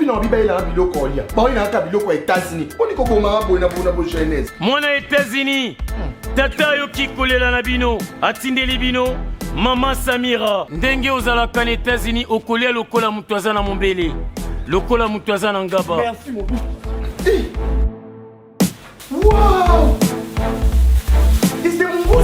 na biba ila biloko olia. Ba ina ka biloko États-Unis. Oni ko koma bona jeunesse. Mwana États-Unis. Tata yo kikolela na bino, atindeli bino. Mama Samira, ndenge ozalaka na États-Unis okolia lokola mutu aza na mombele. Lokola mutu aza na ngaba. Merci mon fils. Wow! C'est mon goût.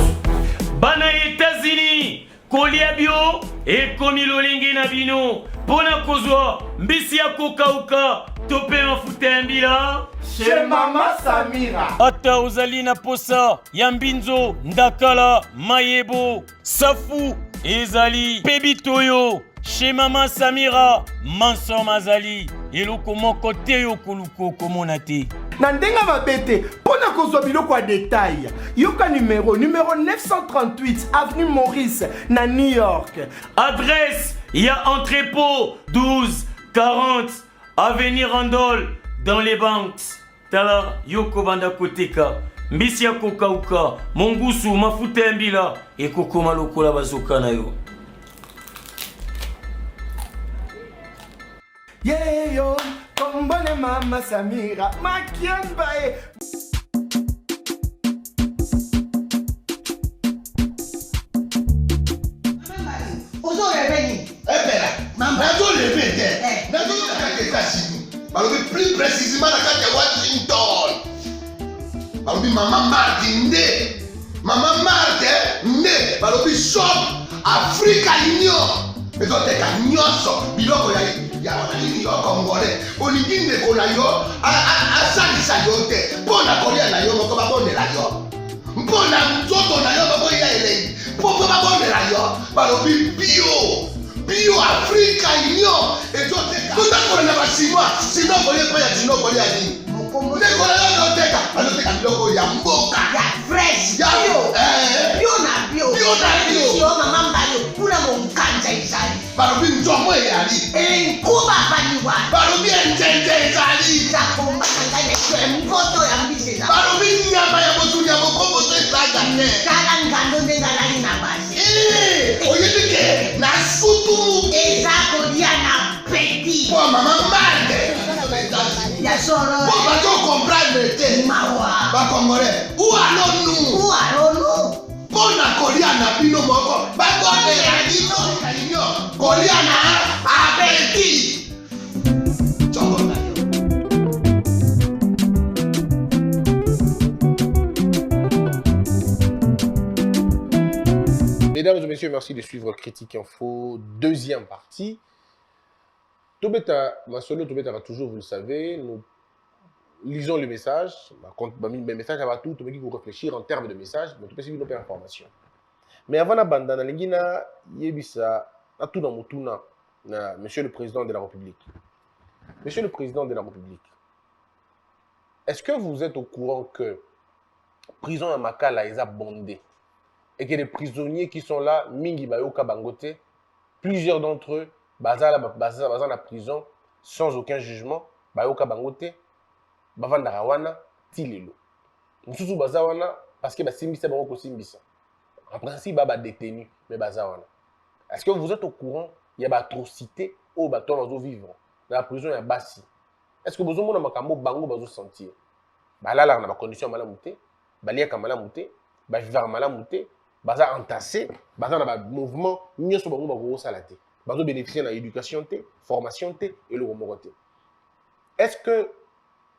Bana États-Unis, kolia bio ekomi lolenge na bino. Pona kozwa mbisi ya kokauka tope mafuta ya mbila. Chez Mama Samira. Ata ozali na posa ya mbinzo, ndakala, mayebo, safu, ezali, pebitoyo. Chez Mama Samira, manso mazali. Eloko moko te yo koluko komona te. Na ndenga mabete, pona kozwa biloko ya détail. Yoka numéro 938 avenue Maurice na New York. Adresse, il y a entrepôt 12 40 avenue Randol dans les banques. Tala yoko banda koteka. Mbisi ya kokauka, mongusu mafuta ya mbila ekokoma lokola bazoka na yo. Yeah yo, kombone Mama Samira, makiamba e. Ozo reveni. Ebela, nazo reveni. Nazo kaka États-Unis. Balobi plus précisément na kati ya Washington. Balobi Mama Marthe nde. Mama Marthe nde. Balobi shop Africa Union. Ezoteka nyonso biloko ya wananini yo Congolais. Olingi ndeko na yo asalisa yo te. Mpona kolia na yo moko babondela yo. Mpona nzoto na yo bakoya elengi. Mpo babondela yo. Balobi bio Africa Union. Ezoteka tondakona na basinois. Sino kolia pa ya sino kolia nini. Ndeko na yo azoteka. Azoteka biloko ya mboka. Ya fresh. Ya bio na bio. Bio na bio. Sio mama mbayo kuna monkanja izali. Balobi nzomo eyali. Nkuba baniwa. Balobi enjenje ezali. Zakomba ngane kwe mpoto ya mbiseza. Balobi nyama ya botu ya bokombo to esaga te. Kala ngando ndengalali na basi. Oyebike na sutu. Ezako dia na petit. Po mama Marthe. Ya soro. Po bato comprendre te. Mawa. Ba Congolais. Où allons-nous? Où allons-nous? Pona kolia na bino moko. Ba kondela bino kalinyo. Kolia na abeti. Chongo na yo. Mesdames et messieurs, merci de suivre Critique Info, deuxième partie. Tobeta, Masolo Tobeta va toujours, vous le savez, nous lisons les messages, mes messages avant tout, Tobeta qui réfléchir en termes de messages, mais tout possible nos informations. Mais avant la bande, dans l'ingina, yebisa, à tout dans mon tournant, Monsieur le Président de la République. Monsieur le Président de la République, est-ce que vous êtes au courant que prison à Makala est bondée? Et que les prisonniers qui sont là, Mingi Bayoka Bangote, plusieurs d'entre eux, basés dans la prison, sans aucun jugement, Bayoka Bangote, Bavanda Rawana, Tilelo. Nous Bazawana, parce que Simbisa Bango Simbisa. En principe, Baba détenu, mais Bazawana. Est-ce que vous êtes au courant, il y a des atrocités au bâton dans vivre? Dans la prison, il y a Bassi. Est-ce que vous avez un bango bazo sentir? Là, on a des conditions malamouté, Balia Kamalamouté, Bavivara Malamouté, baza entassé, baza na ba mouvement nyoso bango bango salate. Bazo bénéficier de l'éducation, formation et le remoroté. Est-ce que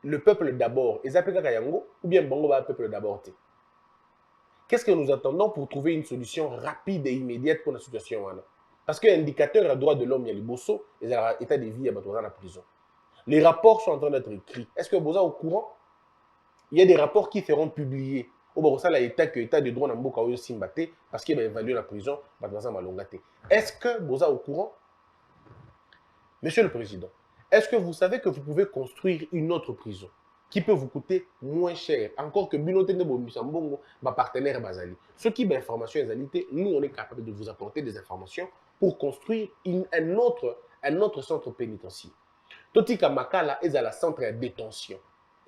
le peuple d'abord est appelé Kayango ou bien bango ba peuple d'abord? Qu'est-ce que nous attendons pour trouver une solution rapide et immédiate pour la situation? Parce que l'indicateur à droit de l'homme, il y a les bosso, et l'état de vie, il y a dans la prison. Les rapports sont en train d'être écrits. Est-ce que vous êtes au courant? Il y a des rapports qui seront publiés. L'État de droit dans Mboka Oyo Simbate, parce qu'il va évaluer la prison, est-ce que vous êtes au courant? Monsieur le Président, est-ce que vous savez que vous pouvez construire une autre prison qui peut vous coûter moins cher, encore que Binote de Bomisambongo, ma partenaire Bazali? Ce qui est information et réalité, nous on est capable de vous apporter des informations pour construire un autre centre pénitentiaire. Totika Makala est à la centre de détention.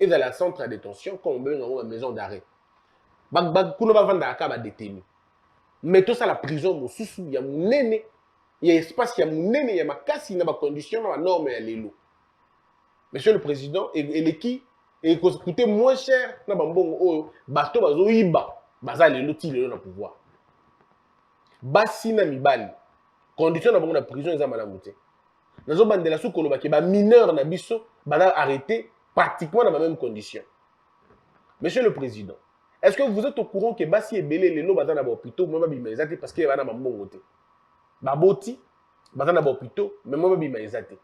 Et à la centre de détention, comme on veut dans une maison d'arrêt. Kuno ba vanda akaba détenu. Mais tout ça la prison mo susu ya munene, il y a espace ya munene ya makasi na ba condition na norme ya lelo. Monsieur le Président, et qui et coûter moins cher na bambongo oyo bato bazo yiba baza lelo ti lelo na pouvoir. Basi na mibali condition na bango na prison eza malamu te. Nazo bandela sou koloba ke ba mineur na biso bana arrêté pratiquement dans la même condition. Monsieur le Président, est-ce que vous êtes au courant que basi ebele lelo baza na ba hôpitaux moi bima ezate parce que bana bambongo te. Baboti baza na ba hôpitaux mais moi bima ezate.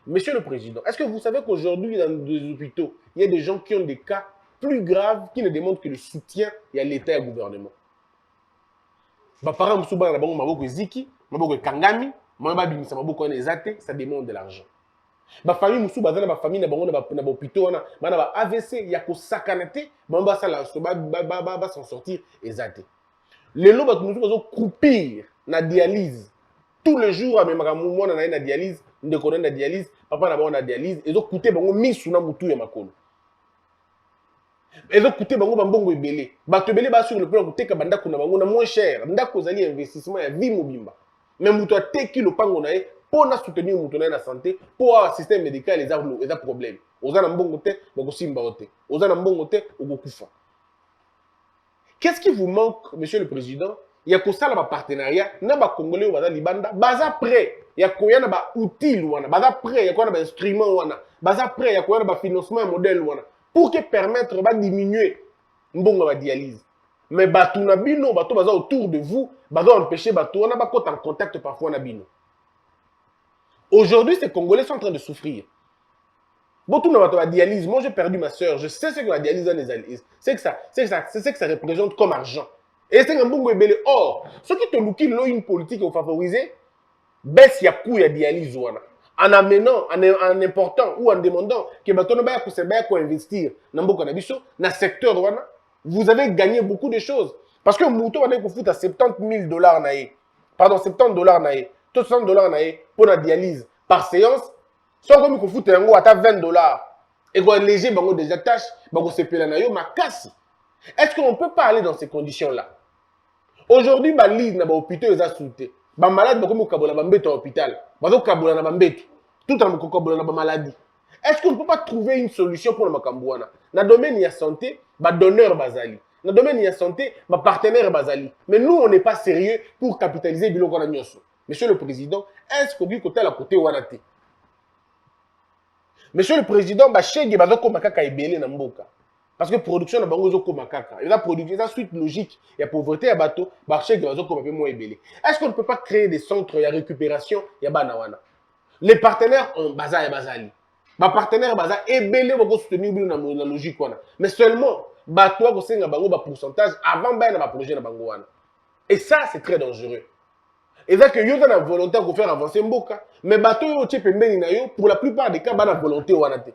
Monsieur le Président, est-ce que vous savez qu'aujourd'hui, dans les hôpitaux, il y a des gens qui ont des cas plus graves qui ne demandent que le soutien à l'État et au gouvernement? Par exemple, ça demande de l'argent. Ma famille, ma famille, na hôpitaux, na AVC, il y a que sakanate, va s'en sortir exact. Les lots, nous devons croupir na dialyse. Tous les jours, à même moment, on a une dialyse, on a une dialyse, papa n'a pas une dialyse, et donc coûter bango mis na mutu ya makolo. Et donc coûter bango bambongo ebele. Ba to ebele ba sur le plan coûter ka banda kuna bango na moins cher. Ndako zali investissement ya vie mobimba. Mais mutu a teki le pango na e pour na soutenir mutu na santé, pour avoir un système médical les a problème. Oza na mbongo te, bako simba ote. Oza na mbongo te, ogokufa. Qu'est-ce qui vous manque, Monsieur le Président? Il y a que ça dans partenariat, na ba Congolais ou Libanda, baza prêt. Il y a quoi na ba outil wana, baza prêt, il y a quoi na ba instrument wana, baza prêt, il y a quoi na ba financement modèle wana, pour que permettre ba diminuer mbongo ba dialyse. Mais batu na bino, batu baza autour de vous, baza empêcher batu wana ba en contact parfois na bino. Aujourd'hui, ces Congolais sont en train de souffrir. Beaucoup de la dialyse, moi j'ai perdu ma soeur, je sais ce que la dialyse a c'est que ça représente comme argent. Et c'est un bon bébé. Or, ceux qui te louquent une politique au favoriser, baisse ya coût ya dialyse wana. En amenant, en important ou en demandant que batono ba ko investir na mboka na biso na secteur wana, vous avez gagné beaucoup de choses parce que mouto wana ko fout à $70,000 na ye. Pardon, $70 na ye. $60 na ye pour la dialyse par séance. Soit comme ko fout yango ata $20 et ko léger bango déjà tâches, bango sepela na yo makasi. Est-ce qu'on peut pas aller dans ces conditions-là? Aujourd'hui, ma liste na ba hôpital est assoutée. Ba malade ba comme kabola ba mbeto hôpital. Ba zo kabola na ba mbeto. Tout en kabola na ba maladie. Est-ce qu'on ne peut pas trouver une solution pour le makambouana? Na domaine ya santé, ba donneur bazali. Na domaine ya santé, ba partenaire bazali. Mais nous on n'est pas sérieux pour capitaliser biloko na nyoso. Monsieur le Président, est-ce qu'on dit côté la côté wanate? Monsieur le Président, ba chege ba zo ko makaka ebele na mboka. Parce que production na bango zoko makaka. Il y a production, ça suite logique. Il y a pauvreté à bateau, marché qui va zoko peu moins ébélé. Est-ce qu'on ne peut pas créer des centres de récupération? Il y a banawana. Les partenaires ont baza et bazali. Ma partenaire baza ébélé va soutenir la logique wana. Mais seulement bateau ko senga bango ba pourcentage avant ba na projet na bango wana. Et ça c'est très dangereux. Et ça que yo dans la volonté de faire avancer mboka, mais bateau yo tchepembeni na yo pour la plupart des cas ba na volonté wana te.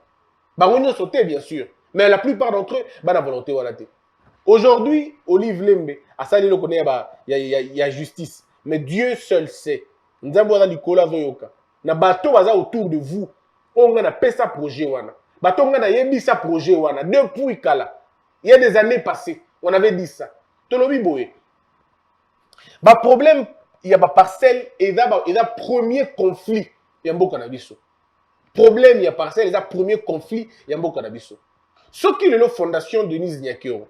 Bango nyo sauter bien sûr. Mais la plupart d'entre eux, bah la volonté voilà. Aujourd'hui, Olive Lembe, à ça il y a justice. Mais Dieu seul sait. Nous avons dans Nicolas Zoyoka. Na bateau baza autour de vous. On a fait ça projet wana. Bateau on a yebi ça projet wana. Depuis kala. Il y a des années passées, on avait dit ça. Tolobi boye. Ba problème, il y a pas parcelle et là premier conflit. Il y a un beau cannabiso. Problème, il y a parcelle, il y a premier conflit, il y a un beau cannabiso. Ce qui est la fondation de Denise Nyakero,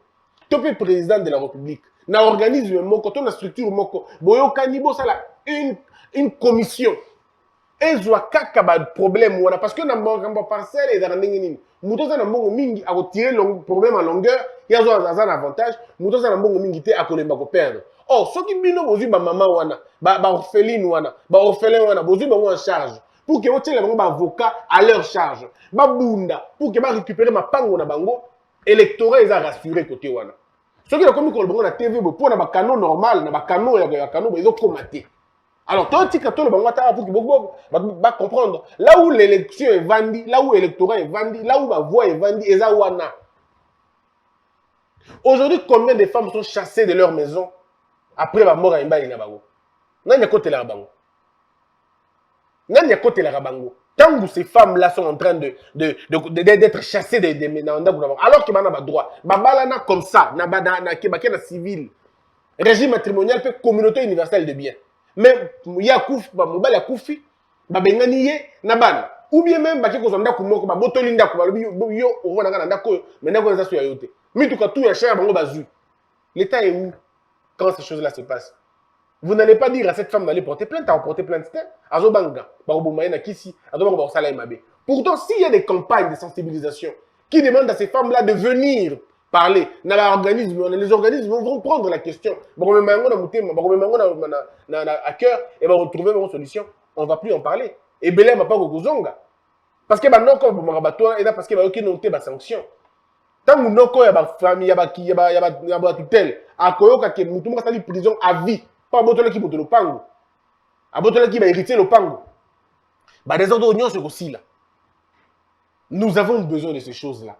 le président de la République, n'a organisme moko, ton structure moko, boyo kanibo ça là une commission. Et zoa kaka ba problème wana parce que na mbongo parcelle et dans ndingini. Muto za na mbongo mingi a retirer le problème en longueur, ya zo za un avantage, muto za na mbongo mingi te akolemba ko perdre. Or, ceux qui bino bozu ba maman wana, ba orpheline wana, ba orphelin wana, bozu ba en charge. Pour que vous ayez un avocat à leur charge. Babunda, pour que vous récupérez ma pango na bango, électorat est rassuré côté wana. Ceux qui ont commis le bango na TV, pour un canon normal, un canon, ils ont commaté. Alors, toi, tu as le bango pour que vous comprendre. Là où l'élection est vendue, là où l'électorat est vendu, là où la voix est vendue, ils ont wana. Aujourd'hui, combien de femmes sont chassées de leur maison après la mort à Imbali na bango? Non, il côté la bango. Tant que ces femmes-là sont en train d'être chassées des mandats, alors qu'ils n'ont pas droit, babalana comme ça, na civil, régime matrimonial peut communauté universelle de biens. Mais il y a koufi, babengani ye, na ban. ou bien même baki ko zonda kumoko ba botoli ndako ba lobi yo on va na ndako mais ndako eza so ya yote mais tout cas tout ya cher bango bazui l'état est où quand ces choses là se passent? Vous n'allez pas dire à cette femme d'aller porter plainte, à porter plainte, c'était Azobanga, Barobomaïna, Kissi, Azobanga, Salah Mabe. Pourtant, s'il y a des campagnes de sensibilisation qui demandent à ces femmes-là de venir parler, les organismes vont prendre la question. À cœur et vont retrouver une solution. On ne va plus en parler. Et Belé m'a pas Gozonga. Parce que maintenant, comme vous m'abattez, parce qu'il y a aucune sanction. Tant que nous avons une famille, il y a tutelle, à Koyoka, qui est en prison à vie. Pas Botola qui botte le pango. À Botola qui va hériter le pango. Bah, des ordres d'union, c'est aussi là. Nous avons besoin de ces choses-là.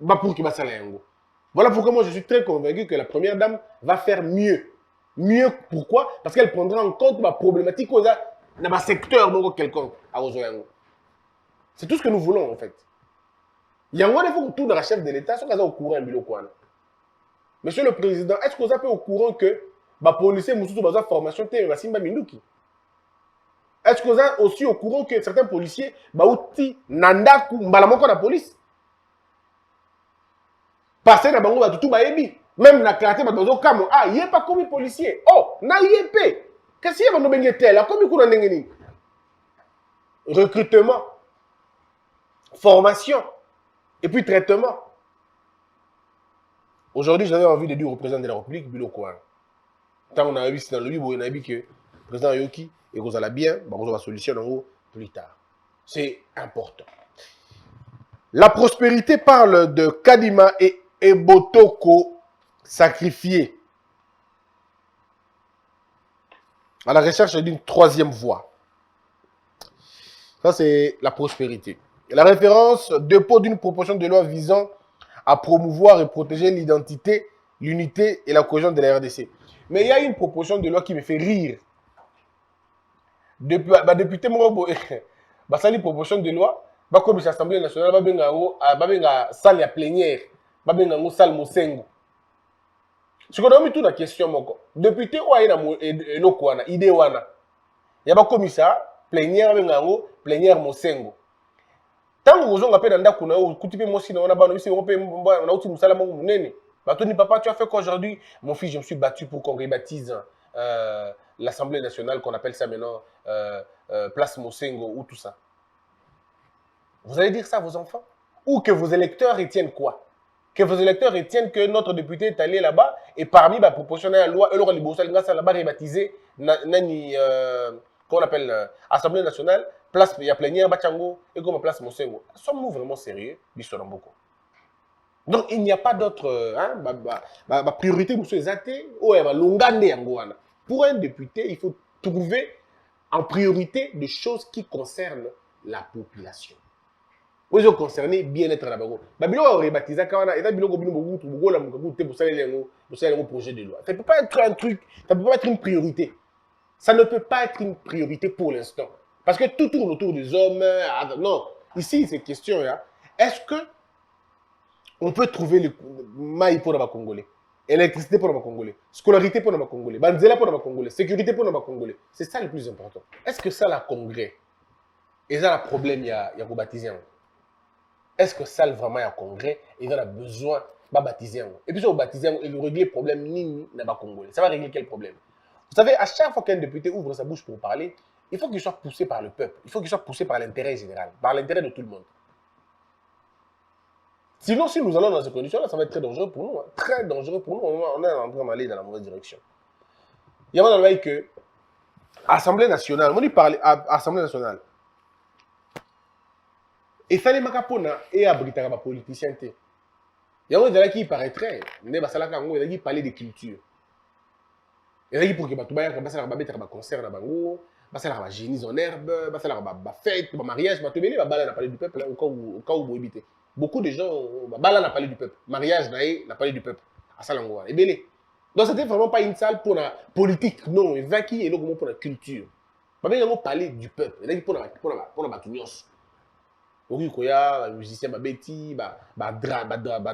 Bah, pour qu'il va s'aller. Voilà pourquoi moi je suis très convaincu que la première dame va faire mieux. Mieux pourquoi? Parce qu'elle prendra en compte ma problématique dans ma secteur quelconque à Ozoyango. C'est tout ce que nous voulons en fait. Il y a un faut tout dans la chef de l'État, soit au courant Monsieur le Président, est-ce que vous êtes au courant que les policiers ont besoin de formation est-ce que vous êtes aussi au courant que certains policiers ont nandaku mbalamoko la police? Passer dans bango tout baebi. Même la karaté bazo kamo ah il est pas comme policier. Oh, na yep. Qu'est-ce qu'il y a dans le tel? Comme kuna ndengeni. Recrutement, formation et puis traitement. Aujourd'hui, j'avais envie de dire au président de la République Bilo Kouan. Tant on a vu dans le livre, on a vu que le président Yoki et qu'on a bien, on va solution plus tard. C'est important. La prospérité parle de Kadima et Ebotoko sacrifiés à la recherche d'une troisième voie. Ça, c'est la prospérité. Et la référence, dépôt d'une proposition de loi visant à promouvoir et protéger l'identité, l'unité et la cohésion de la RDC. Mais il y a une proposition de loi qui me fait rire. Député Morobo, ça une proposition de loi, comme l'Assemblée nationale, va salle à plénière, va salle Mosengo. Ce qu'on a mis tout la question, député ou aïna elokwana, idée wana. Il y a un commissaire, plénière, plénière Mosengo. Tant que vous avez un peu de papa, tu as fait quoi aujourd'hui? Mon fils, je me suis battu pour qu'on rebaptise l'Assemblée nationale, qu'on appelle ça maintenant Place Mosengo ou tout ça. Vous allez dire ça à vos enfants? Ou que vos électeurs retiennent quoi? Que vos électeurs retiennent que notre député est allé là-bas et parmi la proposition de la loi, il aura là-bas rebaptisé, qu'on appelle Assemblée nationale, place, il y a plénière, Bachango, et comme place Mosengo. Sommes-nous vraiment sérieux? Donc, il n'y a pas d'autre priorité, monsieur Zate, pour un député, il faut trouver en priorité des choses qui concernent la population. Vous êtes concerné bien-être là-bas. Babilo a rebaptisé quand et projet de loi. Ça ne peut pas être un truc, ça ne peut pas être une priorité. Ça ne peut pas être une priorité pour l'instant. Parce que tout tourne autour des hommes. Non, ici, c'est question. Est-ce que on peut trouver le maïs pour les Congolais, électricité pour les Congolais, scolarité pour les Congolais, banzela pour les Congolais, sécurité pour les Congolais? C'est ça le plus important. Est-ce que ça, la Congrès, et ça, le problème, il y a baptisé? Est-ce que ça, vraiment, il y a Congrès, et il y a besoin de baptiser? Et puis, si on baptise, il va régler le problème ni dans le Congolais. Ça va régler quel problème? Vous savez, à chaque fois qu'un député ouvre sa bouche pour parler, il faut qu'il soit poussé par le peuple. Il faut qu'il soit poussé par l'intérêt général, par l'intérêt de tout le monde. Sinon, si nous allons dans ces conditions-là, ça va être très dangereux pour nous. Hein. Très dangereux pour nous. On est en train d'aller dans la mauvaise direction. Il y a un moment que Assemblée nationale, on dit parler Assemblée nationale. Et ça, les macapona et abriter les politiciens. Il y a un moment qui paraîtrait, il y a qui parler de culture. Il y a qui pour que tu aies un concert dans Bango, un génie en herbe, un fête, un mariage, un parler du peuple, au cas où vous évitez. Beaucoup de gens, Bala n'a parlé du peuple. Mariage n'a parlé du peuple. À Salangwa. Et belé. Donc, c'était vraiment pas une salle pour la politique. Non, il va qui est là pour la culture. Mais il a parlé du peuple. Il a dit pour la batunios. Oui, il y a un musicien, un bêtis, un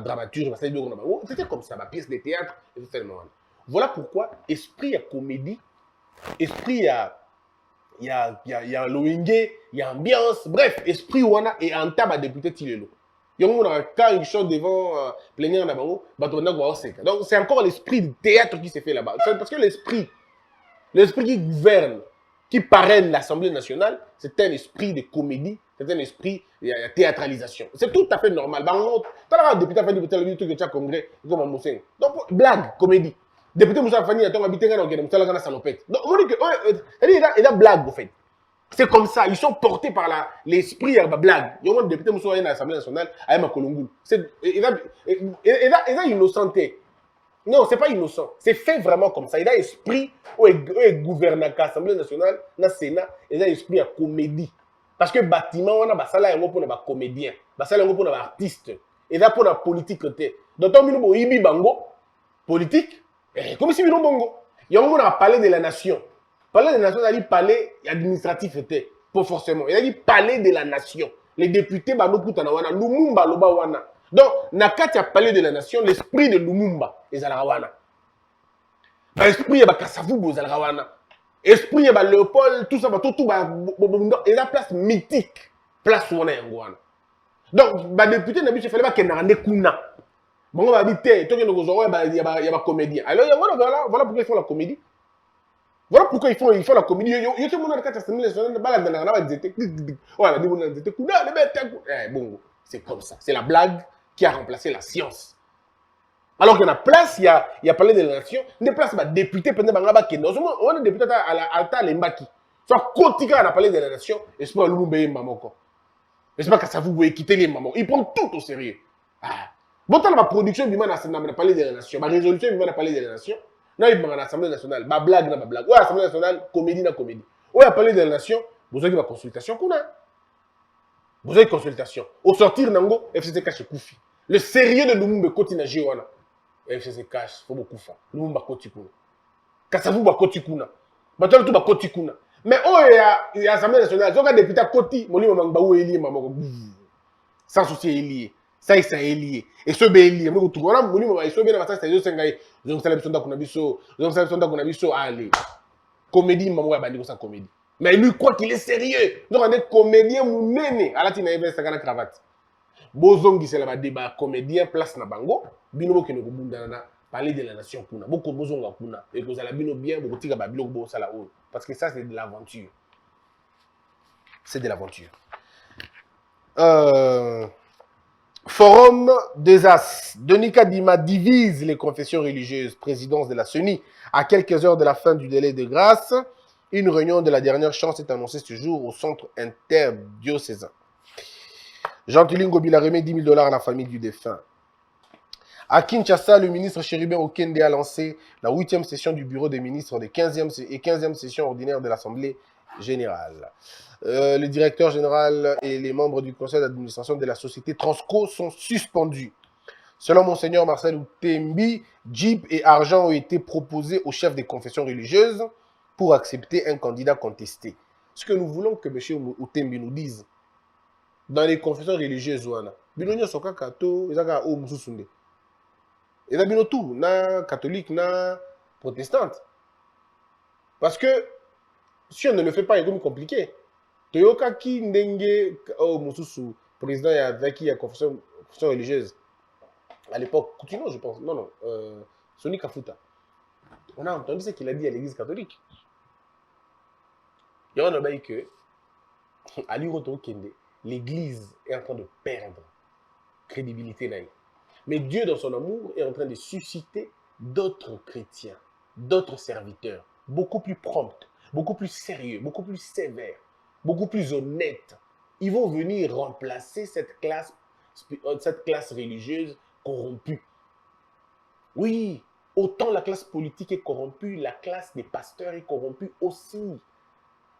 dramaturge, c'était comme ça, ma pièce de théâtre. Voilà pourquoi, esprit à comédie, esprit à il y a Loïngue, il y a ambiance. Bref, esprit Wana et en table à député Tilelo. Quand ils chantent devant plénière Nabango, donc c'est encore l'esprit du théâtre qui s'est fait là-bas. Parce que l'esprit qui gouverne, qui parraine l'Assemblée nationale, c'est un esprit de comédie, c'est un esprit de théâtralisation. C'est tout à fait normal. Tu as un député qui a fait du congrès, comme un Mousseng. Donc, blague, comédie. Député Moussa Fani a habité dans le salopette. Donc, on dit que il a blague, en fait. C'est comme ça, ils sont portés par l'esprit à la blague. Il y a un député Moussa dans l'Assemblée nationale, à Makolongou. Il a innocenté. Non, c'est pas innocent. C'est fait vraiment comme ça. Il a esprit, il gouverne l'Assemblée nationale, dans le Sénat, il a esprit à comédie. Parce que bâtiment, on a un salaire pour les comédiens, un salaire pour les artistes, et là pour la politique. Donc, on a Ibi Bango, politique, comme si on a Bango. Il y a un palais de la nation. Palais de la nation, il a dit palais administratif, pas forcément. Il a dit palais de la nation. Les députés, Lumumba, Lobawana. Donc, Nakati a parlé de la nation, l'esprit de Lumumba, les Alarawana. L'esprit de Kassavubu, les Alarawana. L'esprit de Léopold, tout ça, et la place mythique, place où on est en Gouana. Donc, les députés, il fallait qu'il y ait un Kuna. Bon, on va habiter, il y a un comédien. Alors, voilà pourquoi ils font la comédie. Voilà pourquoi ils font la comédie. Il y a tout le monde c'est comme ça. C'est la blague qui a remplacé la science. Alors qu'il y a place, il y a parlé de la nation, des places, député, on a des députés à l'Embaki. Soit Kotika a parlé de la nation, et c'est pas Lumumba et Mamoko. Et c'est pas que ça vous voulez quitter les mamans. Ils prennent tout au sérieux. Bon, dans la production, il a parlé de la nation. Ma résolution, il a parlé de la nation. Non, il y a l'Assemblée nationale. Ma blague, ma blague. Ouais, l'Assemblée nationale, comédie, na comédie. Ouais, il a parlé de la nation. Vous avez une consultation qu'on a. Vous avez une consultation. Au sortir, Nango, FCC cache Koufi. Le sérieux de Lumumba Koti na Jiwana. FCC cache, faut beaucoup faire. Lumumba Koti Kuna. Kassavu Koti Kuna. Maintenant, tout Koti Kuna. Mais oh, il y a l'Assemblée nationale. Quand député Koti, mon livre Mangbaou est lié, maman. Sans souci, est lié. Ça est lié. Et ce est lié. Mais vous trouvez, mon livre, il est bien dans la salle, c'est donc ça l'habitude qu'on a vu ça. Allez. Comédie, maman, il y a comédie. Mais lui croit qu'il est sérieux. Donc, on est comédien, mon néné. À la tine, il y a une cravate. Bozongi, c'est là-bas, débat comédien, place na bango. Binobo qui ne pas parler de la nation. Beaucoup bozonga kuna. Et que vous allez bien, beaucoup de babilo, beaucoup ça là-haut. Parce que ça, c'est de l'aventure. C'est de l'aventure. Forum des As. Denis Kadima divise les confessions religieuses. Présidence de la CENI. À quelques heures de la fin du délai de grâce, une réunion de la dernière chance est annoncée ce jour au centre interdiocésain. Jean Tulingo Bila remet $10 000 à la famille du défunt. À Kinshasa, le ministre Chérubin Okende a lancé la 8e session du bureau des ministres des 15e session ordinaire de l'Assemblée générale. Le directeur général et les membres du conseil d'administration de la société Transco sont suspendus. Selon Monseigneur Marcel Outembi, Jeep et argent ont été proposés au chef des confessions religieuses pour accepter un candidat contesté. Ce que nous voulons que M. Outembi nous dise, dans les confessions religieuses, Bilonia Soka Kato, Ezaka O Mususunde. Et là, bino tout, na catholique, na protestante. Parce que si on ne le fait pas, il est comme compliqué. Toyoka ki ndenge O Mususu, président Yadaki, a confession religieuse. À l'époque, Coutinho, je pense. Non, Soni Kafuta. On a entendu ce qu'il a dit à l'église catholique. Il y a un obéi que, à l'Uroto Kende, l'église est en train de perdre crédibilité. Mais Dieu, dans son amour, est en train de susciter d'autres chrétiens, d'autres serviteurs, beaucoup plus prompts, beaucoup plus sérieux, beaucoup plus sévères, beaucoup plus honnêtes. Ils vont venir remplacer cette classe religieuse corrompue. Oui, autant la classe politique est corrompue, la classe des pasteurs est corrompue aussi.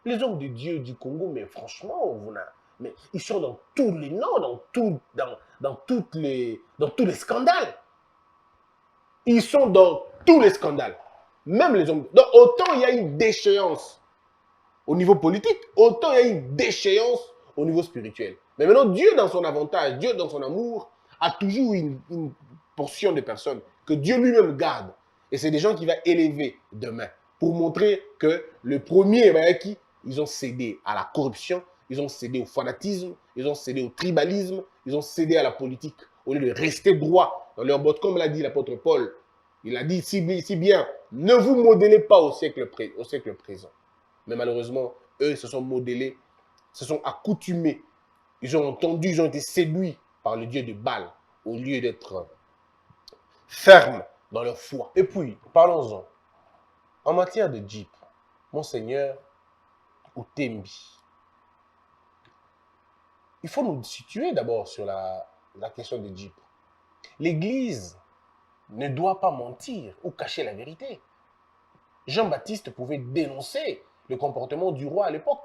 Les hommes de Dieu du Congo, mais franchement, mais ils sont dans tous les noms, dans tous les scandales. Ils sont dans tous les scandales. Même les hommes. Donc, autant il y a une déchéance au niveau politique, autant il y a une déchéance au niveau spirituel. Mais maintenant, Dieu, dans son avantage, Dieu, dans son amour, a toujours une portion de personnes que Dieu lui-même garde. Et c'est des gens qu'il va élever demain pour montrer que le premier, ils ont cédé à la corruption, ils ont cédé au fanatisme, ils ont cédé au tribalisme, ils ont cédé à la politique, au lieu de rester droit dans leur botte, comme l'a dit l'apôtre Paul. Il a dit si bien, ne vous modélez pas au siècle présent. Mais malheureusement, eux se sont modélés, se sont accoutumés. Ils ont entendu, ils ont été séduits par le Dieu de Baal, au lieu d'être fermes dans leur foi. Et puis, parlons-en. En matière de Jeep, Monseigneur Outembi, il faut nous situer d'abord sur la question de Jeep. L'Église ne doit pas mentir ou cacher la vérité. Jean-Baptiste pouvait dénoncer le comportement du roi à l'époque.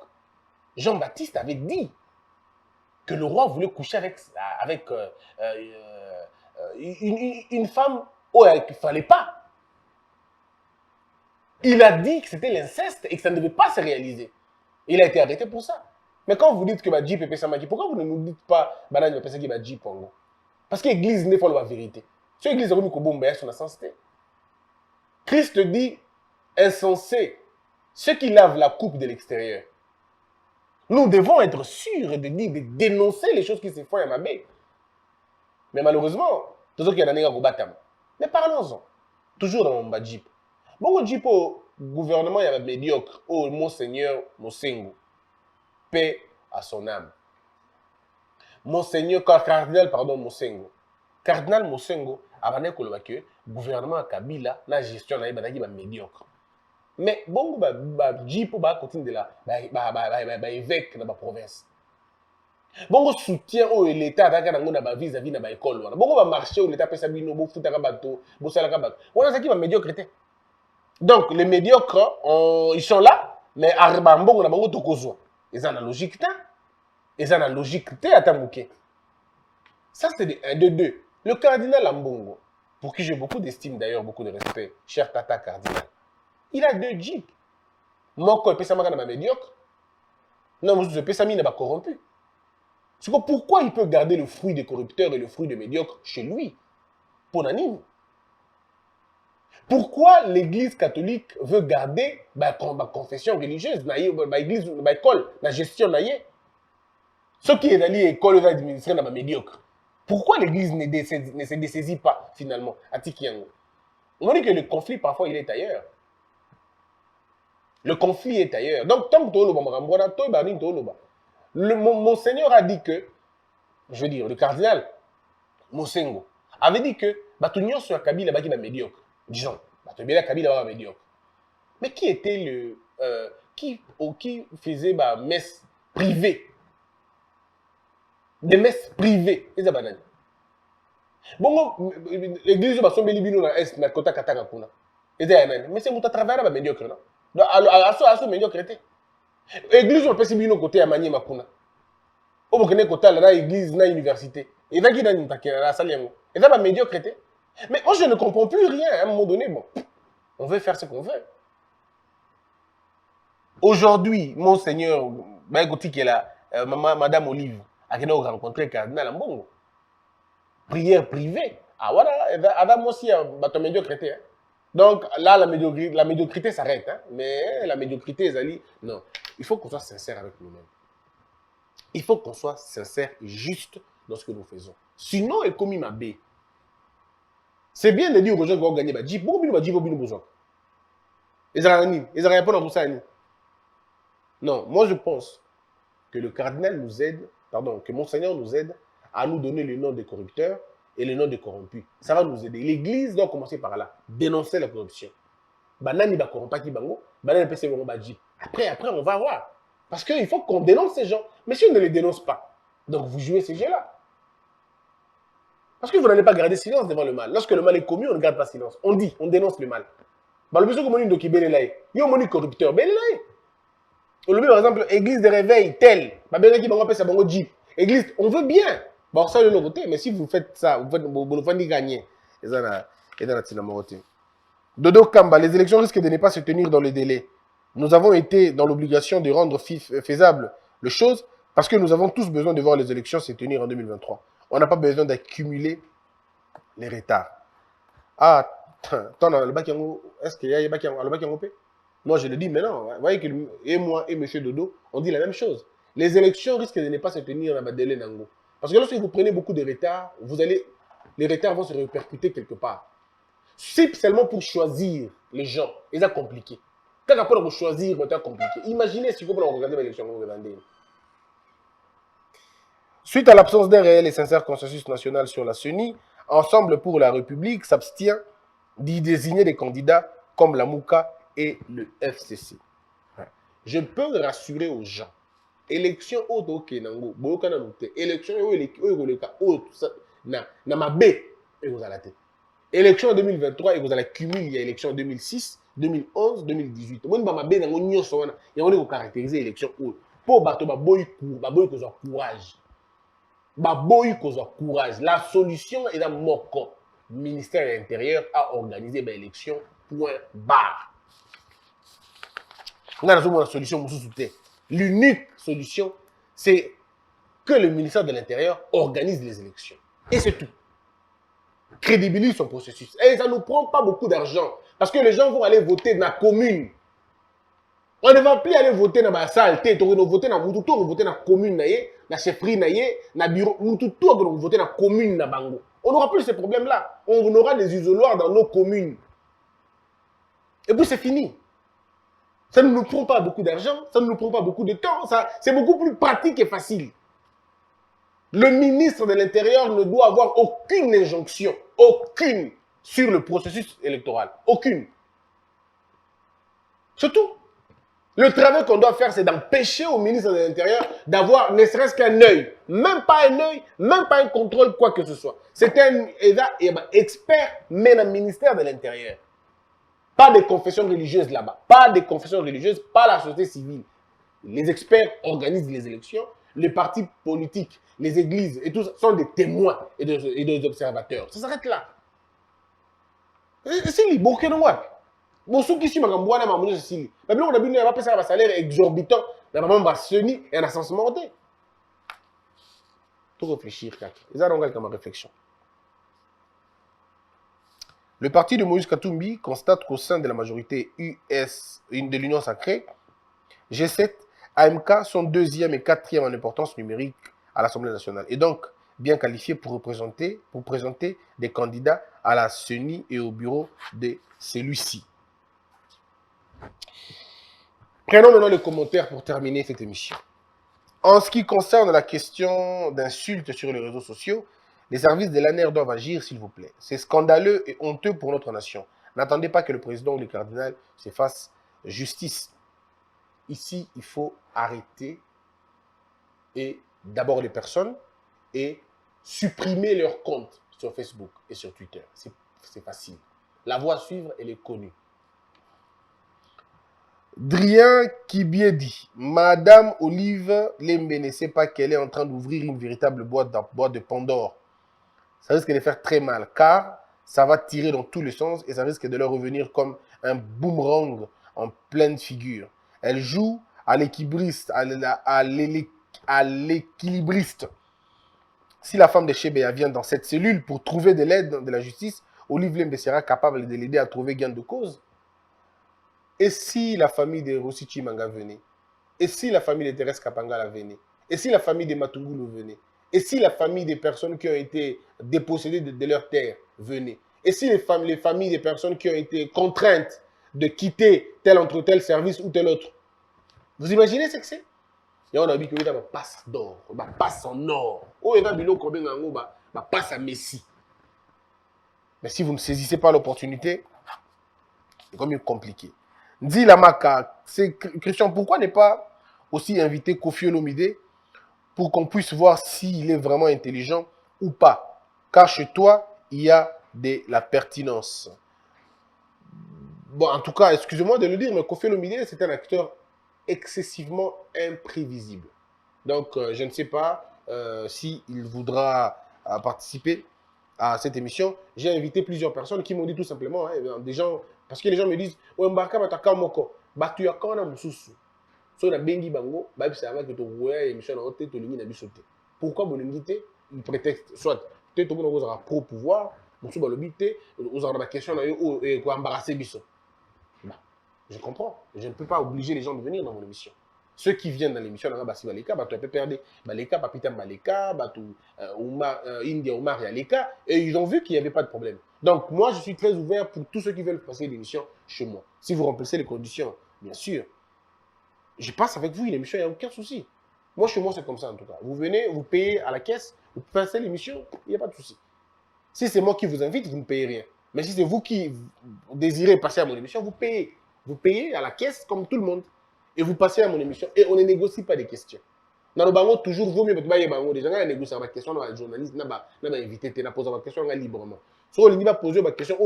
Jean-Baptiste avait dit que le roi voulait coucher avec une femme où il ne fallait pas. Il a dit que c'était l'inceste et que ça ne devait pas se réaliser. Il a été arrêté pour ça. Mais quand vous dites que Jeep est Pessamaki, pourquoi vous ne nous dites pas Banane est Pessamaki Jeep en gros? Parce que l'Église n'est pas la vérité. Si l'Église a remis Kobomba, son insensité. Christ dit insensé, ceux qui lavent la coupe de l'extérieur. Nous devons être sûrs de dire, de dénoncer les choses qui se font à Mabé. Mais malheureusement, toujours qu'il y a des gens. Mais parlons-en. Toujours dans mon Jeep. Bon, Jeep au gouvernement, il y avait médiocre. Oh, Monseigneur Mosengo. Paix à son âme. Monseigneur, cardinal, pardon, Mosengo. Cardinal Mosengo, avant que le gouvernement Kabila, la gestion, il y a médiocre. Mais bon, Jeep continue de la évêque dans la province. Bon, soutien au l'État vis-à-vis de l'école. Bon, marché où l'État peut s'habiller, bon, foutre un bateau, bon, ça la bateau. On a ça qui va médiocrité. Donc, les médiocres, ils sont là, mais Arbambo, on a beaucoup de causes. Ils ont la logique, ils ont la logique, à Tamouké. Ça, c'est de deux. Le cardinal Ambongo, pour qui j'ai beaucoup d'estime, d'ailleurs, beaucoup de respect, cher Tata cardinal, il a deux jeeps. Moko et Pessamaka n'a pas médiocre. Non, mais Pessamaka n'a pas corrompu. Pourquoi il peut garder le fruit des corrupteurs et le fruit des médiocres chez lui? Pour Nanine. Pourquoi l'Église catholique veut garder ma confession religieuse, ma église, ma école, la gestion naïe? Ce qui est dans l'école va administrer dans ma médiocre. Pourquoi l'Église ne se dessaisit pas finalement à Tikiango? On dit que le conflit parfois il est ailleurs. Le conflit est ailleurs. Donc tant que Monseigneur a dit que, je veux dire, le cardinal Mosengo avait dit que Batunion sur Kabila est médiocre. Disons, Kabila est médiocre. Mais qui était le. Qui faisait messe privée? Des messes privées. Bon, l'église va somber libino dans l'Est, mais Kota Kataka Kuna. Mais c'est à travers la médiocre, non? À ce médiocrité. L'église va passer libino côté à Mani Makuna. Au Bokene Kota, là, l'église, là, l'université. Et là, qui dans une taquette, là, ça l'est. Et là, ma médiocrité. Mais moi, je ne comprends plus rien. À un moment donné, bon, on veut faire ce qu'on veut. Aujourd'hui, Monseigneur, qui est là, Madame Olive, a rencontré le cardinal Ambongo. Prière privée. Ah voilà, Adam aussi a médiocrité. Donc là, la médiocrité s'arrête. Hein? Mais la médiocrité, Zali, non. Il faut qu'on soit sincère avec nous-mêmes. Il faut qu'on soit sincère et juste dans ce que nous faisons. Sinon, il commis ma baie. C'est bien de dire aux gens qu'ils vont gagner ma Jeep. Pourquoi ils vont gagner ma Jeep? Ils n'arrivent pas dans tout ça. Non, moi je pense que le cardinal nous aide, pardon, que Monseigneur nous aide à nous donner le nom des corrupteurs et le nom des corrompus. Ça va nous aider. L'Église doit commencer par là. Dénoncer la corruption. Banani va corrompre qui bango, banani peut se corrompre Jeep. Après, on va voir. Parce qu'il faut qu'on dénonce ces gens. Mais si on ne les dénonce pas, donc vous jouez ces jeux-là. Parce que vous n'allez pas garder silence devant le mal. Lorsque le mal est commis, on ne garde pas silence. On dit, on dénonce le mal. Le besoin que mon doki belelaye, yo moni corrupteur belelaye. Le par exemple, église de réveil tel, qui va sa bango Jeep. Église, on veut bien. Bon, ça de l'autre côté, mais si vous faites ça, vous faites gagner. Et dans la tinamoroté. Dodo Kamba, les élections risquent de ne pas se tenir dans le délai. Nous avons été dans l'obligation de rendre faisable les choses parce que nous avons tous besoin de voir les élections se tenir en 2023. On n'a pas besoin d'accumuler les retards. Ah, attends, le bac est-ce qu'il y a le bac en OP? Moi, je le dis maintenant. Vous voyez que et moi et M. Dodo, on dit la même chose. Les élections risquent de ne pas se tenir dans Badele Nango. Parce que lorsque vous prenez beaucoup de retard, les retards vont se répercuter quelque part. C'est seulement pour choisir les gens. Et c'est compliqué. Quand après on choisir, c'est compliqué. Imaginez si vous pouvez regarder l'élection que vous regardez. Suite à l'absence d'un réel et sincère consensus national sur la CENI, Ensemble pour la République s'abstient d'y désigner des candidats comme la Mouka et le FCC. Je peux rassurer aux gens. Élection haute au Kenango, Boyokana Mouté, élection haute, na mabé, et vous allez. Élection en 2023, et vous allez cumuler, il y a élection en 2006, 2011, 2018. Moi, je mabé, il y a caractériser l'élection haute. Pour bateau, baboy courage. Baboy courage. La solution est dans Moko. Le ministère de l'Intérieur a organisé l'élection, point barre. On a la solution, l'unique solution, c'est que le ministère de l'Intérieur organise les élections. Et c'est tout. Crédibilise son processus. Et ça ne nous prend pas beaucoup d'argent. Parce que les gens vont aller voter dans la commune. On ne va plus aller voter dans la salle. On va voter dans Moutoutou, on va voter dans la commune, dans la chefferie, dans le bureau. Moutoutou, on va voter dans la commune, dans Bango. On n'aura plus ces problèmes-là. On aura des isoloirs dans nos communes. Et puis c'est fini. Ça ne nous prend pas beaucoup d'argent, ça ne nous prend pas beaucoup de temps, c'est beaucoup plus pratique et facile. Le ministre de l'Intérieur ne doit avoir aucune injonction, aucune, sur le processus électoral. Aucune. C'est tout. Le travail qu'on doit faire, c'est d'empêcher au ministre de l'Intérieur d'avoir ne serait-ce qu'un œil. Même pas un œil, même pas un contrôle, quoi que ce soit. C'est un expert, mais dans le ministère de l'Intérieur. Pas des confessions religieuses là-bas. Pas des confessions religieuses, pas la société civile. Les experts organisent les élections. Les partis politiques, les églises et tout ça sont des témoins et des observateurs. Ça s'arrête là. C'est libre. Bon, ceux qui sont dans le monde, c'est libre. Mais on a pas un salaire exorbitant. On a un CENI et un sens monté. Tout réfléchir. C'est ça donc comme réflexion. Le parti de Moïse Katumbi constate qu'au sein de la majorité US de l'Union sacrée, G7, AMK sont deuxième et quatrième en importance numérique à l'Assemblée nationale. Et donc, bien qualifiés pour présenter des candidats à la CENI et au bureau de celui-ci. Prenons maintenant les commentaires pour terminer cette émission. En ce qui concerne la question d'insultes sur les réseaux sociaux, les services de l'ANER doivent agir, s'il vous plaît. C'est scandaleux et honteux pour notre nation. N'attendez pas que le président ou le cardinal se fassent justice. Ici, il faut arrêter et d'abord les personnes et supprimer leurs comptes sur Facebook et sur Twitter. C'est facile. La voie à suivre, elle est connue. Drien Kibiedi, Madame Olive Lembe ne sait pas qu'elle est en train d'ouvrir une véritable boîte de Pandore. Ça risque de faire très mal, car ça va tirer dans tous les sens et ça risque de leur revenir comme un boomerang en pleine figure. Elle joue à l'équilibriste, à l'équilibriste. Si la femme de Chebeya vient dans cette cellule pour trouver de l'aide de la justice, Olive Lembe sera capable de l'aider à trouver gain de cause. Et si la famille de Rossi Chimanga venait? Et si la famille de Thérèse Kapangala venait? Et si la famille de Matungulu venait? Et si la famille des personnes qui ont été dépossédées de leur terre venait? Et si les familles des personnes qui ont été contraintes de quitter tel entre tel service ou tel autre? Vous imaginez ce que c'est? Et on a dit que y a passe d'or, passe en or. Oh, il y a un passe à Messi. Mais si vous ne saisissez pas l'opportunité, c'est comme compliqué. Dis la Maka, c'est Christian, pourquoi ne pas aussi inviter Kofi Olomide pour qu'on puisse voir s'il est vraiment intelligent ou pas? Car chez toi, il y a de la pertinence. Bon, en tout cas, excusez-moi de le dire, mais Kofi Olomide, c'est un acteur excessivement imprévisible. Donc, je ne sais pas s'il voudra participer à cette émission. J'ai invité plusieurs personnes qui m'ont dit tout simplement, des gens, parce que les gens me disent, ouais, Mbaka bataka moko, batu ya kana mususu. So na bengi bango, ba bisa va que to voya émission na hote to lingi na bisote. Pourquoi boningité? Il prétexte soit peut-être on aura pro pouvoir, musu ba lobité, on aura la question na yo et ko embarrasser biso. Je comprends. Je ne peux pas obliger les gens de venir dans mon émission. Ceux qui viennent dans l'émission, Basi Baleka, tu peux perdre Baleka, Papita Baleka, India Omar et Aleka, et ils ont vu qu'il n'y avait pas de problème. Donc, moi, je suis très ouvert pour tous ceux qui veulent passer l'émission chez moi. Si vous remplissez les conditions, bien sûr, je passe avec vous une émission, il n'y a aucun souci. Moi, chez moi, c'est comme ça en tout cas. Vous venez, vous payez à la caisse, vous passez l'émission, il n'y a pas de souci. Si c'est moi qui vous invite, vous ne payez rien. Mais si c'est vous qui désirez passer à mon émission, vous payez. Vous payez à la caisse comme tout le monde. Et vous passez à mon émission. Et on ne négocie pas des questions. Dans le bango, toujours, vaut mieux que vous déjà négocier ma question, dans la journaliste, n'a pas invité, tu n'as posé ma question librement. Si on va poser ma question,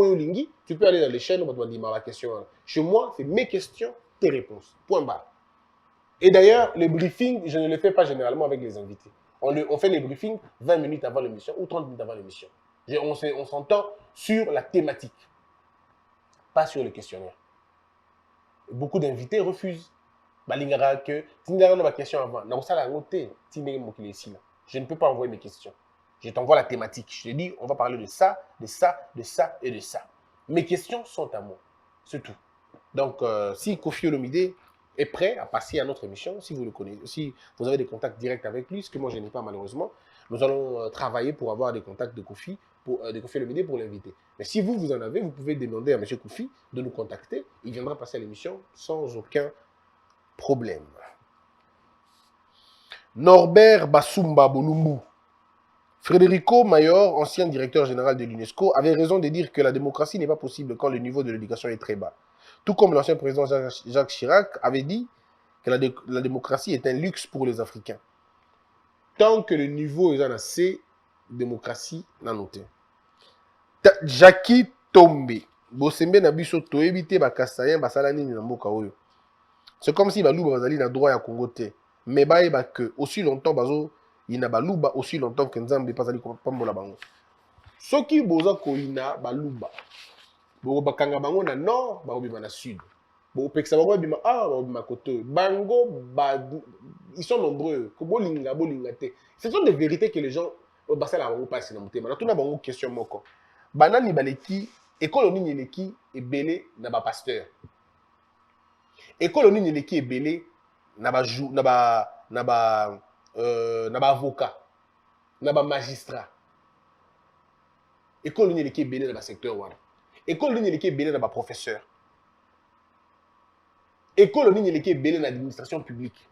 tu peux aller dans les chaînes, on va dire ma question. Chez moi, c'est mes questions, tes réponses. Point barre. Et d'ailleurs, les briefings, je ne les fais pas généralement avec les invités. On fait les briefings 20 minutes avant l'émission ou 30 minutes avant l'émission. On s'entend sur la thématique, pas sur le questionnaire. Beaucoup d'invités refusent. Je ne peux pas envoyer mes questions. Je t'envoie la thématique. Je te dis, on va parler de ça, de ça, de ça et de ça. Mes questions sont à moi. C'est tout. Donc, si Kofi Olomide est prêt à passer à notre émission, si vous le connaissez, si vous avez des contacts directs avec lui, ce que moi je n'ai pas malheureusement, nous allons travailler pour avoir des contacts de Kofi Olomide pour l'inviter. Mais si vous en avez, vous pouvez demander à M. Kofi de nous contacter. Il viendra passer à l'émission sans aucun problème. Norbert Basumba Bolumbu. Frédérico Mayor, ancien directeur général de l'UNESCO, avait raison de dire que la démocratie n'est pas possible quand le niveau de l'éducation est très bas. Tout comme l'ancien président Jacques Chirac avait dit que la démocratie est un luxe pour les Africains. Tant que le niveau est assez, démocratie n'a noté. Jackie Tombe. Bosembe na biso to éviter bakasayen basalani na mboka oyo. C'est comme si Balouba Bazali n'a droit à Congo. Mais que aussi longtemps Bazo il n'a Balouba aussi longtemps que Nzambe pas allé pambola bango. Ce qui boza ko ina Balouba. Bo bakanga bango na nord, ba obima na sud. Bo peksa bango bima ba obima koto. Bango ils sont nombreux. Ko bolinga te. Ce sont des vérités que les gens basala bango pas na mutema. Na tuna bango question moko. Banani baleki école nini leki ebele na ba pasteur. École nini eleki ebele na ba avocat, na ba magistrat. École nini eleki ebele na ba secteur wana. École nini eleki ebele na ba professeur. École nini eleki ebele na administration publique.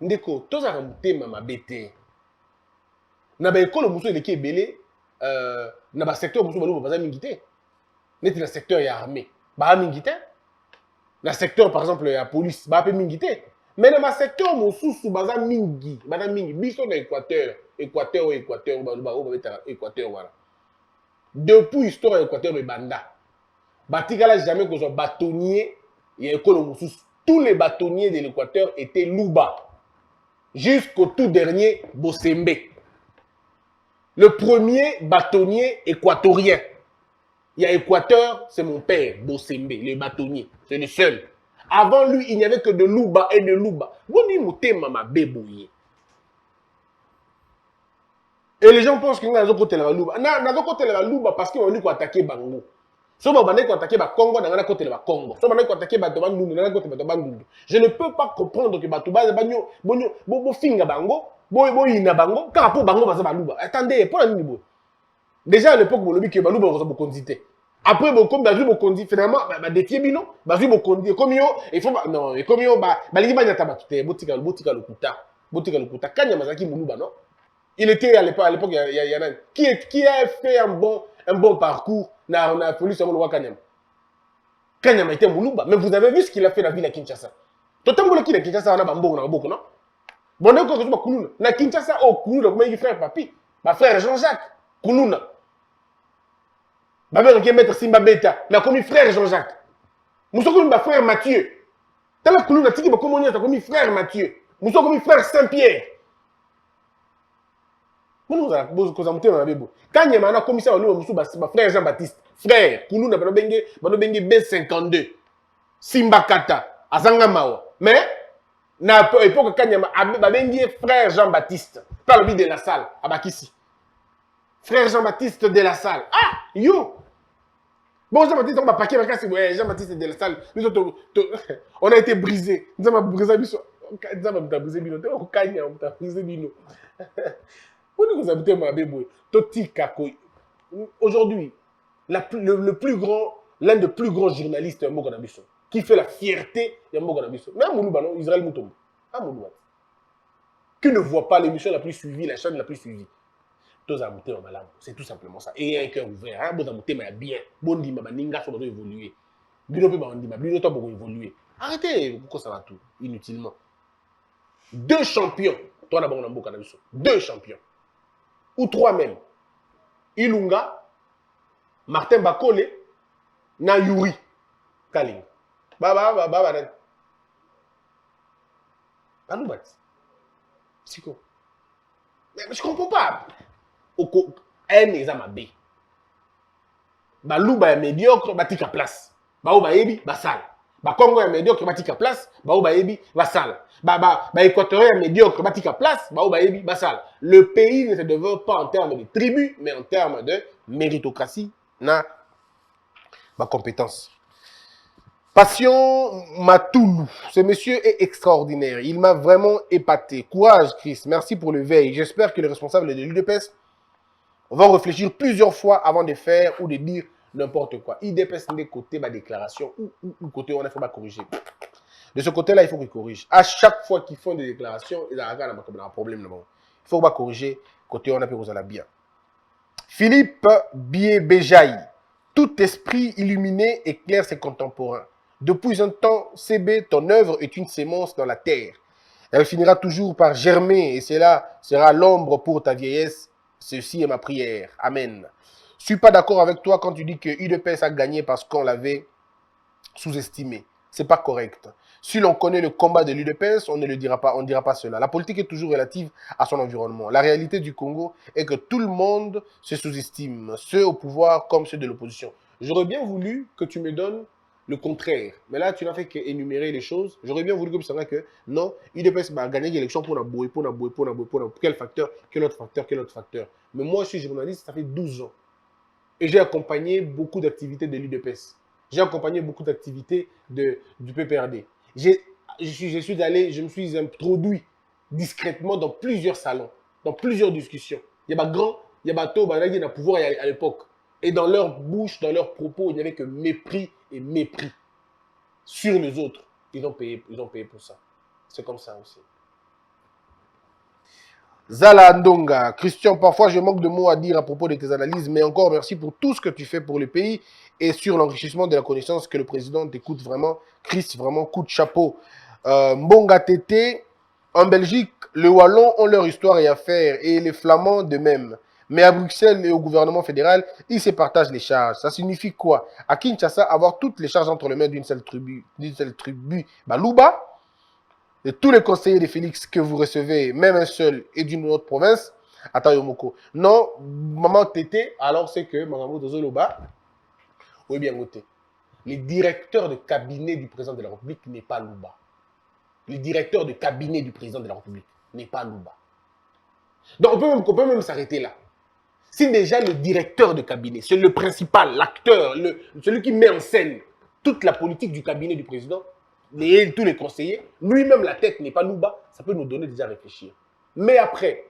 Ndeko tozaka mutema mabete. Na ba école muso eleki ebele na ba secteur muso balo baza mingité. Neti na secteur ya armée. Ba mingité. Dans le secteur, par exemple, la police, bah, mingité. Mais dans le secteur, mon sous baza mingi, biso dans Équateur, voilà. Depuis l'histoire de l'Équateur, banda. Batikala jamais que soit bâtonnier, il y a école mon sous. Tous les bâtonniers de l'Équateur étaient Luba. Jusqu'au tout dernier Bosembe. Le premier bâtonnier équatorien. Il y a Équateur, c'est mon père, Bosembe, le bâtonnier. C'est le seul. Avant lui, il n'y avait que de Luba et de Luba. Et les gens pensent qu'il y a un côté de la Luba. Non, il y a un côté de la Luba parce qu'ils ont dit qu'on attaquer Bango. Si on a attaqué Congo, il y a un côté de la Congo. Si on a attaqué Bandundu, il y a un côté de Bandundu. Je ne peux pas comprendre que Batouba, Bo Finga Bango, Bo Ina Bango, car pour Bango, Baza Luba. Attendez, pour la Nibo. Déjà à l'époque, on a dit que Balouba was beaucoup condité. Après, comme Bazou Bokondi, finalement, des Tiebino, Bazou Bokondi, comme yo, il faut non, et comme yo, Balima Yatabatute, Botika Lukuta, Kanya Mazaki Moulouba, non? Il était à l'époque, il y en a qui a fait un bon parcours dans la police à Moulouba Kanyam. Kanyam était Moulouba, mais vous avez vu ce qu'il a fait dans la ville à Kinshasa. Totambo qui est Kinshasa, on a Bambo, on a beaucoup, non? Bon, donc, on a Koulouna. Na Kinshasa, oh, Koulouna, comment il frère Papi? Ma frère Jean-Jacques, Koulouna. Ma mère qui est maître Simba Beta, mais comme frère Jean-Jacques. Moussa comme ma frère Mathieu. T'as la Koulouna, tu dis comment on est, t'as comme frère Mathieu. Moussa comme frère Saint-Pierre. Nous avons monté dans la Bible. Quand il y a un commissaire, ma frère Jean-Baptiste, frère, Koulouna, Banobengue B52, Simba Kata, Azangamao. Mais, à l'époque, quand il y a un frère Jean-Baptiste, pas le but de la salle, à Bakissi. Frère Jean-Baptiste de la salle. Ah, yo! Bon, Jean-Baptiste, on va paquer ma casse. Ouais, Jean-Baptiste est de la salle. Nous autres, on a été brisés. Nous avons brisé Bino. Nous avons brisé Bino. Nous avons brisé Bino. Vous avez ma bébé. Toti Kako. Aujourd'hui, le plus grand, l'un des plus grands journalistes de Mogonabiso, qui fait la fierté de Mogonabiso. Mais à Moulouba, non, Israël Moutombo. À Moulouba. Qui ne voit pas l'émission la plus suivie, la chaîne la plus suivie. C'est tout simplement ça. Et un cœur ouvert. Hein, bon, bien. Bon, dit, ma ninga, ça doit évoluer. Bino peut évoluer. Arrêtez, pourquoi ça va tout inutilement. 2 champions. Toi, d'abord, on a beaucoup 2 champions. Ou 3 même. Ilunga, Martin Bakole, na Yuri Kaling. Baba. C'est quoi? Mais je comprends pas. Un examen B. Balouba est médiocre, batika place. Baouba ebi, basal. Congo est médiocre, batika place. Baouba ebi, basal. Équatorien est médiocre, batika place. Baouba ebi, basal. Le pays ne se développe pas en termes de tribus, mais en termes de méritocratie, na compétence. Passion Matoulou. Ce monsieur est extraordinaire. Il m'a vraiment épaté. Courage, Chris. Merci pour le veille. J'espère que les responsables de l'UDPS vont réfléchir plusieurs fois avant de faire ou de dire n'importe quoi. IDPS des côtés, ma déclaration, ou côté, on ne faut pas corriger. De ce côté-là, il faut qu'ils corrigent. À chaque fois qu'ils font des déclarations, il y a un problème. Il faut pas corriger. Côté, on a pu la bien. Philippe Bié-Béjaï. Tout esprit illuminé éclaire ses contemporains. Depuis un temps, CB, ton œuvre est une sémence dans la terre. Elle finira toujours par germer et cela sera l'ombre pour ta vieillesse. Ceci est ma prière. Amen. Je ne suis pas d'accord avec toi quand tu dis que UDPS a gagné parce qu'on l'avait sous-estimé. Ce n'est pas correct. Si l'on connaît le combat de l'UDPS, on ne le dira pas, on ne dira pas cela. La politique est toujours relative à son environnement. La réalité du Congo est que tout le monde se sous-estime, ceux au pouvoir comme ceux de l'opposition. J'aurais bien voulu que tu me donnes le contraire. Mais là, tu n'as fait qu'énumérer les choses. J'aurais bien voulu que tu saches que non, UDPS va gagner l'élection pour quel facteur, quel autre facteur. Mais moi, je suis journaliste, ça fait 12 ans. Et j'ai accompagné beaucoup d'activités de l'UDPS. J'ai accompagné beaucoup d'activités du PPRD. Je me suis introduit discrètement dans plusieurs salons, dans plusieurs discussions. Il y a grand, il y a bateau, il y a pouvoir à l'époque. Et dans leur bouche, dans leurs propos, il n'y avait que mépris et mépris sur les autres. Ils ont payé pour ça. C'est comme ça aussi. Zala Ndonga, Christian, parfois je manque de mots à dire à propos de tes analyses, mais encore merci pour tout ce que tu fais pour le pays et sur l'enrichissement de la connaissance que le président t'écoute vraiment. Chris, vraiment, coup de chapeau. Mbonga Tété, en Belgique, les Wallons ont leur histoire et affaires et les Flamands de même. Mais à Bruxelles et au gouvernement fédéral, ils se partagent les charges. Ça signifie quoi? À Kinshasa, avoir toutes les charges entre les mains d'une seule tribu, Balouba, de tous les conseillers de Félix que vous recevez, même un seul, et d'une autre province, Atayomoko. Non, maman Tété, alors c'est que Maman Dozoloba, oui bien noté. Le directeur de cabinet du président de la République n'est pas Louba. Le directeur de cabinet du président de la République n'est pas Louba. Donc on peut même s'arrêter là. Si déjà le directeur de cabinet, c'est le principal, l'acteur, celui qui met en scène toute la politique du cabinet du président, tous les conseillers, lui-même la tête n'est pas Louba, ça peut nous donner déjà à réfléchir. Mais après,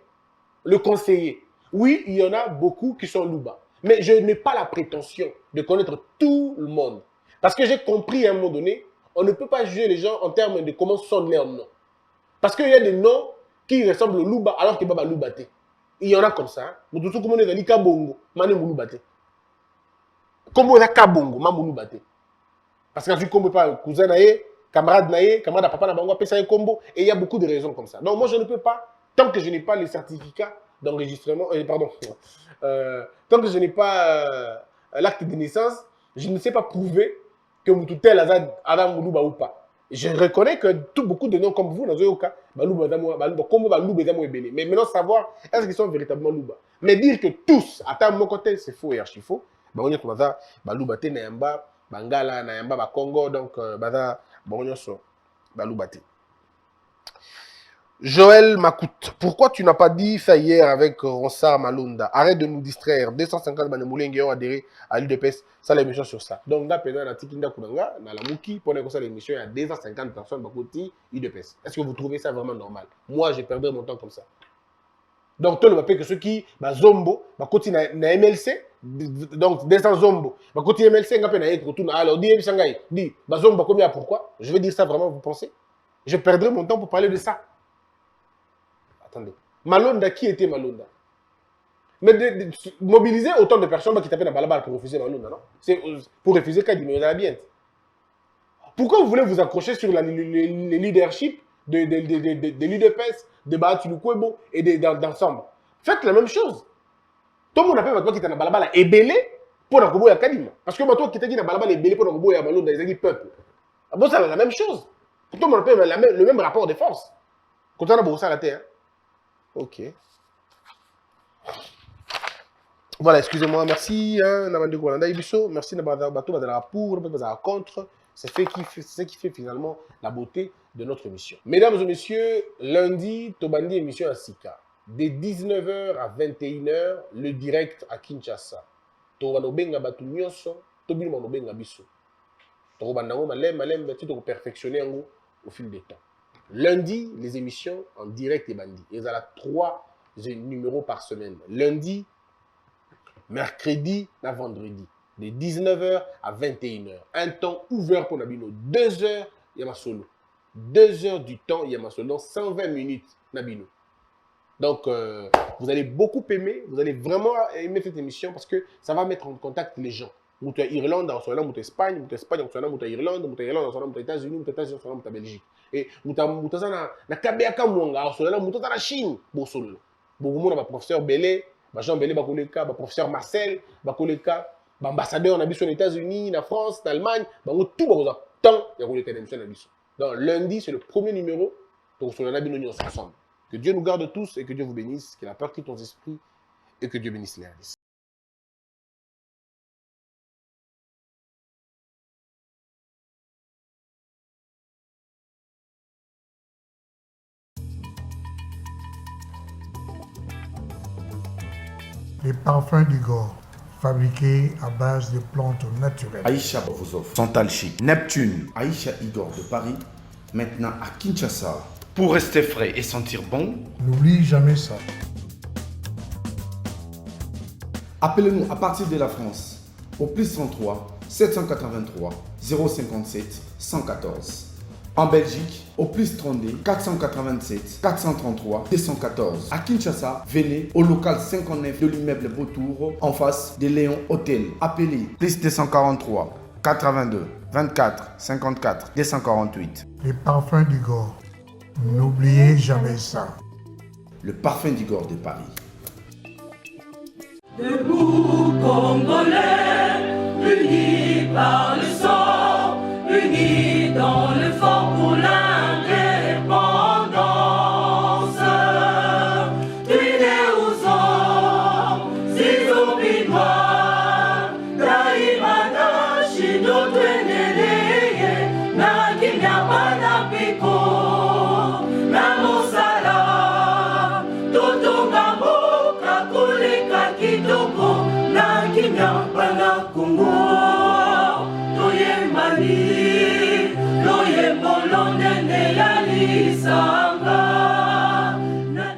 le conseiller, oui, il y en a beaucoup qui sont Louba. Mais je n'ai pas la prétention de connaître tout le monde. Parce que j'ai compris à un moment donné, on ne peut pas juger les gens en termes de comment sonnent leurs noms. Parce qu'il y a des noms qui ressemblent au Louba alors que Baba Loubaté. Il y en a comme ça. Mais tout le monde est dit Kabongo, Mané Mouloubaté. Comme on a Kabongo, Mané Mouloubaté. Parce que quand tu ne comprends pas, cousin naïe, camarade naïe, camarade papa n'a pas ça un combo. Et il y a beaucoup de raisons comme ça. Donc moi je ne peux pas, tant que je n'ai pas les certificats d'enregistrement, tant que je n'ai pas l'acte de naissance, je ne sais pas prouver que Moutoutel Adam Moulouba ou pas. Je reconnais que beaucoup de noms comme vous, dans un cas, mais maintenant savoir, est-ce qu'ils sont véritablement Louba? Mais dire que tous, à mon côté, c'est faux et archi faux. On y a comme ça, Louba te Nayamba, Bangala, Nayamba, Congo, donc, Louba te. Joël Makout, pourquoi tu n'as pas dit ça hier avec Ronsard Malonda? Arrête de nous distraire. 250 Banemouling qui ont adhéré à l'UDPS. Ça, l'émission sur ça. Donc, là, pendant la Tikinda Kunanga, dans la Mouki, pendant que l'émission, il y a 250 personnes par côté UDPS. Est-ce que vous trouvez ça vraiment normal? Moi, je perdrais mon temps comme ça. Donc, tout le monde que ceux qui, Zombo, côté na MLC, donc 200 Zombo, côté MLC, on a retourne. Alors, dis, Zombo, combien, pourquoi? Je vais dire ça vraiment, vous pensez? Je perdrais mon temps pour parler de ça. Attendez. Malonda, qui était Malonda? Mais mobiliser autant de personnes qui tapaient dans Balabal pour refuser Malonda, non? C'est pour refuser Kadi, mais il y en a bien. Pourquoi vous voulez vous accrocher sur le leadership de l'UDPS, de Bahatulu Kwebo et d'ensemble? Faites la même chose. Tout le monde appelle maintenant qui est dans Balabal et belé pour la Kobo et Kadim. Parce que maintenant qui est dans Balabal et belé pour la Kobo et Malonda, ils ont dit peuple. Bon, ça la même chose. Tout le monde appelle le même rapport de force. Quand on a beau s'arrêter, hein? Ok. Voilà, excusez-moi, merci. Merci pour contre. C'est ce qui fait finalement la beauté de notre émission. Mesdames et messieurs, lundi, Tobandi émission à Sika. De 19h à 21h, le direct à Kinshasa. Tobanobenga batu nyonso, Tobinobenga biso. Tobandango malem perfectionner au fil des temps. Lundi, les émissions en direct et bandit. Il y a 3 numéros par semaine. Lundi, mercredi et vendredi. De 19h à 21h. Un temps ouvert pour Nabino. 2 heures, il y a ma solo. 2 heures du temps, il y a ma solo. 120 minutes, Nabino. Donc, vous allez beaucoup aimer. Vous allez vraiment aimer cette émission parce que ça va mettre en contact les gens. Mouta Irlande, on soit là, Mouta Espagne, on soit là, Mouta Irlande, on soit là, Mouta États-Unis, Mouta États-Unis, on soit là, Mouta Belgique. Et Mouta ça na Kabeaka Mwanga, on soit là, Mouta la Chine, Bosolo. Beaucoup de professeur Belé, Jean Belé Bakoleka, professeur Marcel Bakoleka, ambassadeur na biso aux États-Unis, na France, en Allemagne, tout ba temps ya koleka d'émission na biso. Donc lundi, c'est le premier numéro, donc on a bien ensemble. Que Dieu nous garde tous et que Dieu vous bénisse, que la peur quitte ton esprit et que Dieu bénisse les réalistes. Les parfums d'Igor, fabriqués à base de plantes naturelles. Aïcha vous offre Santal Chic, Neptune, Aïcha Igor de Paris, maintenant à Kinshasa. Pour rester frais et sentir bon, N'oublie jamais ça. appelez-nous à partir de la France au plus 33 783 057 114. En Belgique, au plus 32 487 433 214. À Kinshasa, venez au local 59 de l'immeuble Beautour, en face de Léon Hôtel. Appelez plus 243 82 24 54 248. Les parfums d'Igor, n'oubliez jamais ça. Le parfum d'Igor de Paris. Debout Congolais, unis par le sang, unis dans l'effort pour l'indépendance. Tués aux hommes, si opinois, Daimana, Chino, Tueneleye, Nakinyabana Piko, Namosala, Totongambo, Kakuleka Kitoko, Nakinyabana Kongo, Toyemani, Loyembolonene Yalisa.